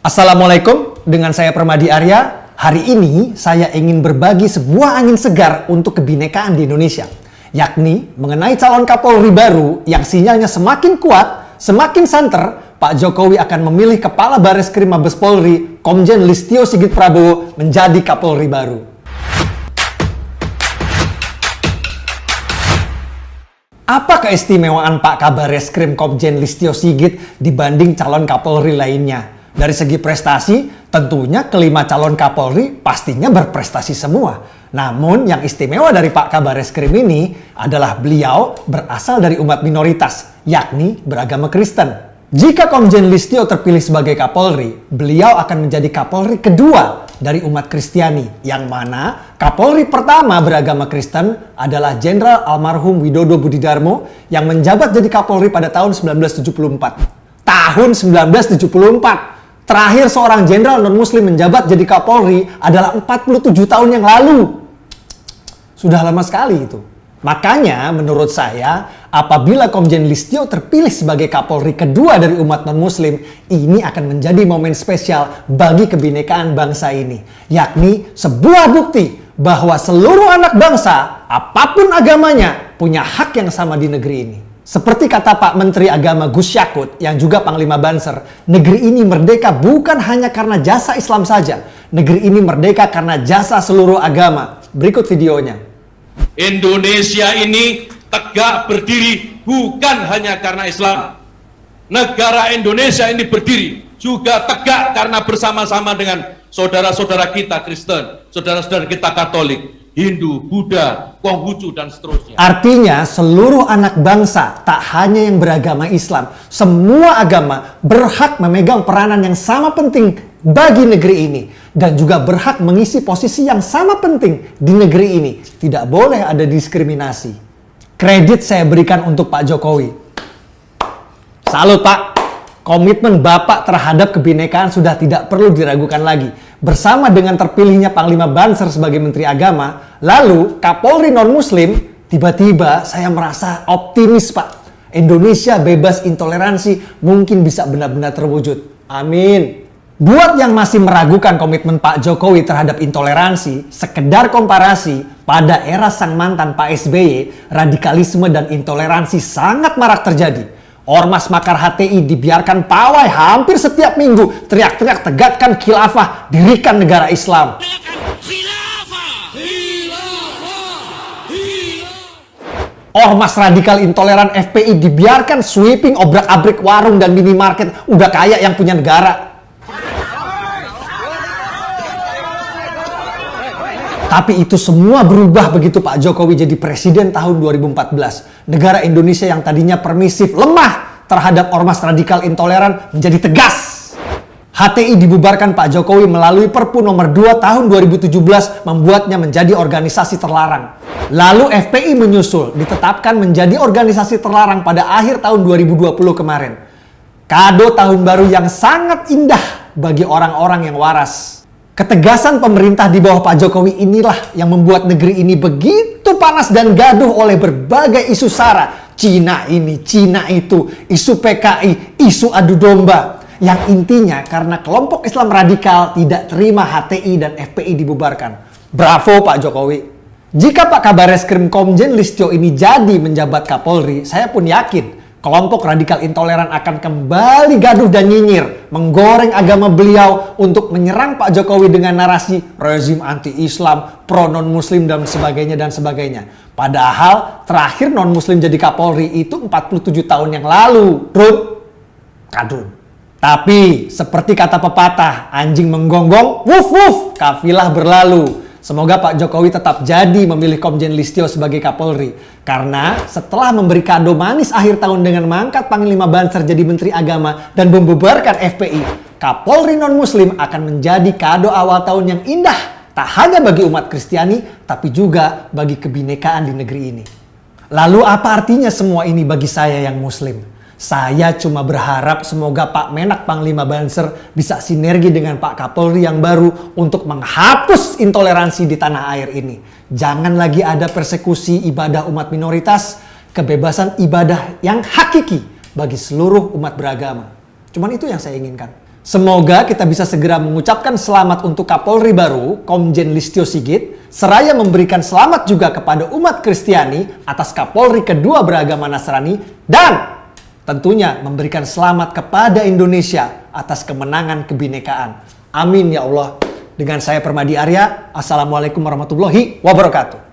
Assalamualaikum, dengan saya Permadi Arya. Hari ini saya ingin berbagi sebuah angin segar untuk kebinekaan di Indonesia, yakni mengenai calon Kapolri baru yang sinyalnya semakin kuat, semakin santer. Pak Jokowi akan memilih Kepala Bareskrim Mabes Polri, Komjen Listio Sigit Prabowo menjadi Kapolri baru. Apa keistimewaan Pak Kabar Eskrim Komjen Listio Sigit dibanding calon Kapolri lainnya? Dari segi prestasi, tentunya kelima calon Kapolri pastinya berprestasi semua. Namun yang istimewa dari Pak Kabar Eskrim ini adalah beliau berasal dari umat minoritas, yakni beragama Kristen. Jika Komjen Listio terpilih sebagai Kapolri, beliau akan menjadi Kapolri kedua dari umat Kristiani, yang mana Kapolri pertama beragama Kristen adalah Jenderal Almarhum Widodo Budidarmo yang menjabat jadi Kapolri pada tahun 1974. Tahun 1974. Terakhir seorang jenderal non-muslim menjabat jadi Kapolri adalah 47 tahun yang lalu. Sudah lama sekali itu. Makanya menurut saya, apabila Komjen Listio terpilih sebagai Kapolri kedua dari umat non-muslim, ini akan menjadi momen spesial bagi kebinekaan bangsa ini. Yakni sebuah bukti bahwa seluruh anak bangsa, apapun agamanya, punya hak yang sama di negeri ini. Seperti kata Pak Menteri Agama Gus Yakut yang juga Panglima Banser, negeri ini merdeka bukan hanya karena jasa Islam saja. Negeri ini merdeka karena jasa seluruh agama. Berikut videonya. Indonesia ini tegak berdiri bukan hanya karena Islam. Negara Indonesia ini berdiri juga tegak karena bersama-sama dengan saudara-saudara kita Kristen, saudara-saudara kita Katolik, Hindu, Buddha, Konghucu, dan seterusnya. Artinya seluruh anak bangsa, tak hanya yang beragama Islam, semua agama berhak memegang peranan yang sama penting bagi negeri ini. Dan juga berhak mengisi posisi yang sama penting di negeri ini. Tidak boleh ada diskriminasi. Kredit saya berikan untuk Pak Jokowi. Salut Pak. Komitmen Bapak terhadap kebinekaan sudah tidak perlu diragukan lagi. Bersama dengan terpilihnya Panglima Banser sebagai Menteri Agama, lalu Kapolri non-Muslim, tiba-tiba saya merasa optimis Pak. Indonesia bebas intoleransi mungkin bisa benar-benar terwujud. Amin. Buat yang masih meragukan komitmen Pak Jokowi terhadap intoleransi, sekedar komparasi, pada era sang mantan Pak SBY, radikalisme dan intoleransi sangat marak terjadi. Ormas makar HTI dibiarkan pawai hampir setiap minggu, teriak-teriak tegakkan khilafah, dirikan negara Islam. Ormas radikal intoleran FPI dibiarkan sweeping obrak-abrik warung dan minimarket, udah kayak yang punya negara. Tapi itu semua berubah begitu Pak Jokowi jadi presiden tahun 2014. Negara Indonesia yang tadinya permisif, lemah terhadap ormas radikal intoleran menjadi tegas. HTI dibubarkan Pak Jokowi melalui Perpu nomor 2 tahun 2017 membuatnya menjadi organisasi terlarang. Lalu FPI menyusul, ditetapkan menjadi organisasi terlarang pada akhir tahun 2020 kemarin. Kado tahun baru yang sangat indah bagi orang-orang yang waras. Ketegasan pemerintah di bawah Pak Jokowi inilah yang membuat negeri ini begitu panas dan gaduh oleh berbagai isu sara. Cina ini, Cina itu, isu PKI, isu adu domba. Yang intinya karena kelompok Islam radikal tidak terima HTI dan FPI dibubarkan. Bravo Pak Jokowi. Jika Pak Kabar Eskrim Komjen Listio ini jadi menjabat Kapolri, saya pun yakin kelompok radikal intoleran akan kembali gaduh dan nyinyir, menggoreng agama beliau untuk menyerang Pak Jokowi dengan narasi rezim anti-Islam, pro non-muslim dan sebagainya dan sebagainya. Padahal terakhir non-muslim jadi Kapolri itu 47 tahun yang lalu. Kadun. Tapi seperti kata pepatah, anjing menggonggong, wuf wuf, kafilah berlalu. Semoga Pak Jokowi tetap jadi memilih Komjen Listio sebagai Kapolri. Karena setelah memberi kado manis akhir tahun dengan mengangkat Panglima Banser jadi Menteri Agama dan membubarkan FPI, Kapolri non-muslim akan menjadi kado awal tahun yang indah. Tak hanya bagi umat Kristiani, tapi juga bagi kebinekaan di negeri ini. Lalu apa artinya semua ini bagi saya yang muslim? Saya cuma berharap semoga Pak Menak Panglima Banser bisa sinergi dengan Pak Kapolri yang baru untuk menghapus intoleransi di tanah air ini. Jangan lagi ada persekusi ibadah umat minoritas, kebebasan ibadah yang hakiki bagi seluruh umat beragama. Cuman itu yang saya inginkan. Semoga kita bisa segera mengucapkan selamat untuk Kapolri baru, Komjen Listio Sigit, seraya memberikan selamat juga kepada umat Kristiani atas Kapolri kedua beragama Nasrani, dan tentunya memberikan selamat kepada Indonesia atas kemenangan kebinekaan. Amin ya Allah. Dengan saya Permadi Arya, Assalamualaikum warahmatullahi wabarakatuh.